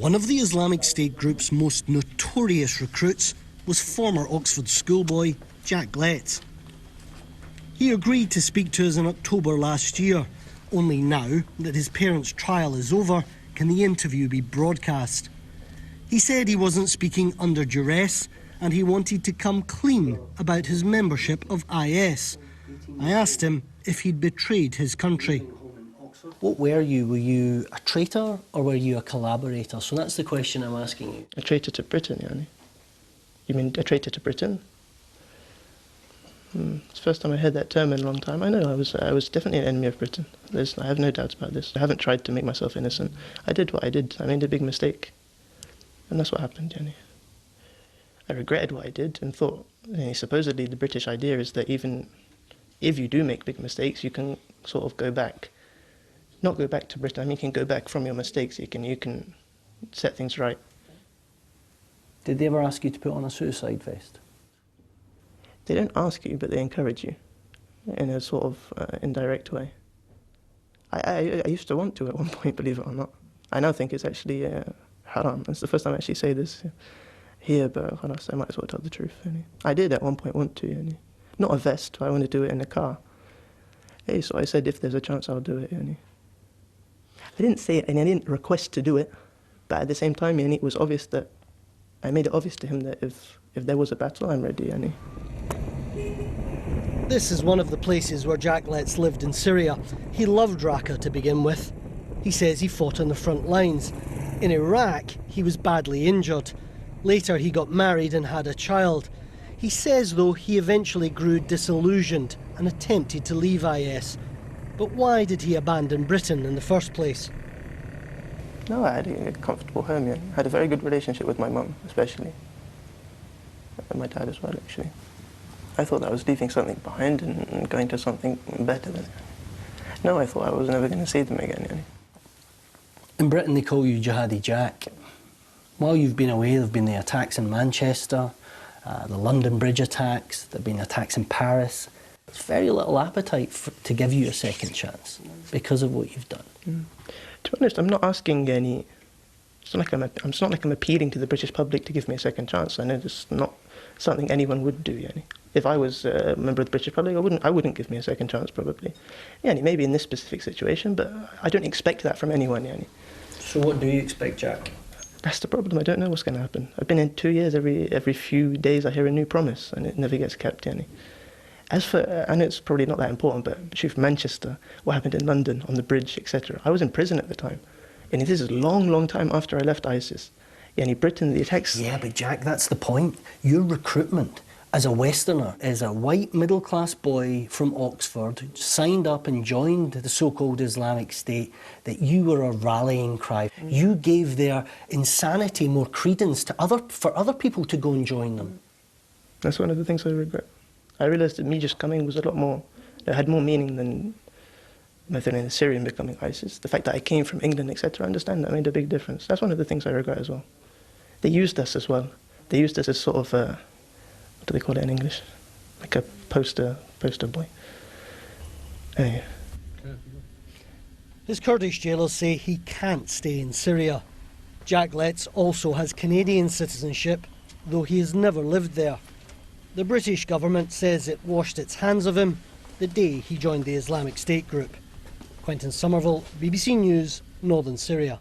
One of the Islamic State Group's most notorious recruits was former Oxford schoolboy Jack Letts. He agreed to speak to us in October last year. Only now that his parents' trial is over can the interview be broadcast. He said he wasn't speaking under duress and he wanted to come clean about his membership of IS. I asked him if he'd betrayed his country. What were you? Were you a traitor or were you a collaborator? So that's the question I'm asking you. A traitor to Britain, yani. You mean a traitor to Britain? It's the first time I heard that term in a long time. I know I was definitely an enemy of Britain. I have no doubts about this. I haven't tried to make myself innocent. I did what I did. I made a big mistake. And that's what happened, yani. I regretted what I did and thought, supposedly the British idea is that even if you do make big mistakes, you can sort of go back. Not go back to Britain, I mean you can go back from your mistakes, you can set things right. Did they ever ask you to put on a suicide vest? They don't ask you, but they encourage you in a sort of indirect way. I used to want to at one point, believe it or not. I now think it's actually haram. It's the first time I actually say this here, but I might as well tell the truth. I did at one point want to. Not a vest, I want to do it in a car. So I said if there's a chance I'll do it. I didn't say it and I didn't request to do it, but at the same time it was obvious that I made it obvious to him that if there was a battle, I'm ready. This is one of the places where Jack Letts lived in Syria. He loved Raqqa to begin with. He says he fought on the front lines. In Iraq, he was badly injured. Later, he got married and had a child. He says, though, he eventually grew disillusioned and attempted to leave IS. But why did he abandon Britain in the first place? No, I had a comfortable home, I had a very good relationship with my mum, especially. And my dad as well, actually. I thought I was leaving something behind and going to something better than it. No, I thought I was never going to see them again. In Britain, they call you Jihadi Jack. While you've been away, there have been the attacks in Manchester, the London Bridge attacks, there have been attacks in Paris. There's very little appetite to give you a second chance because of what you've done. To be honest, I'm not asking any... It's not like I'm appealing to the British public to give me a second chance. I know it's not something anyone would do. If I was a member of the British public, I wouldn't give me a second chance, probably. Maybe in this specific situation, but I don't expect that from anyone. So what do you expect, Jack? That's the problem. I don't know what's going to happen. I've been in 2 years. Every few days I hear a new promise, and it never gets kept. As for, I know it's probably not that important, but shoot, Manchester, what happened in London, on the bridge, etc. I was in prison at the time. And this is a long, long time after I left ISIS. Britain, the attacks... Yeah, but Jack, that's the point. Your recruitment as a Westerner, as a white middle-class boy from Oxford, signed up and joined the so-called Islamic State, that you were a rallying cry. You gave their insanity more credence for other people to go and join them. That's one of the things I regret. I realised that me just coming was a lot more... It had more meaning than... Methylene Syrian becoming ISIS. The fact that I came from England, etc., I understand that made a big difference. That's one of the things I regret as well. They used us as well. They used us as sort of a, what do they call it in English? Like a poster boy. Anyway. His Kurdish jailers say he can't stay in Syria. Jack Letts also has Canadian citizenship, though he has never lived there. The British government says it washed its hands of him the day he joined the Islamic State Group. Quentin Somerville, BBC News, Northern Syria.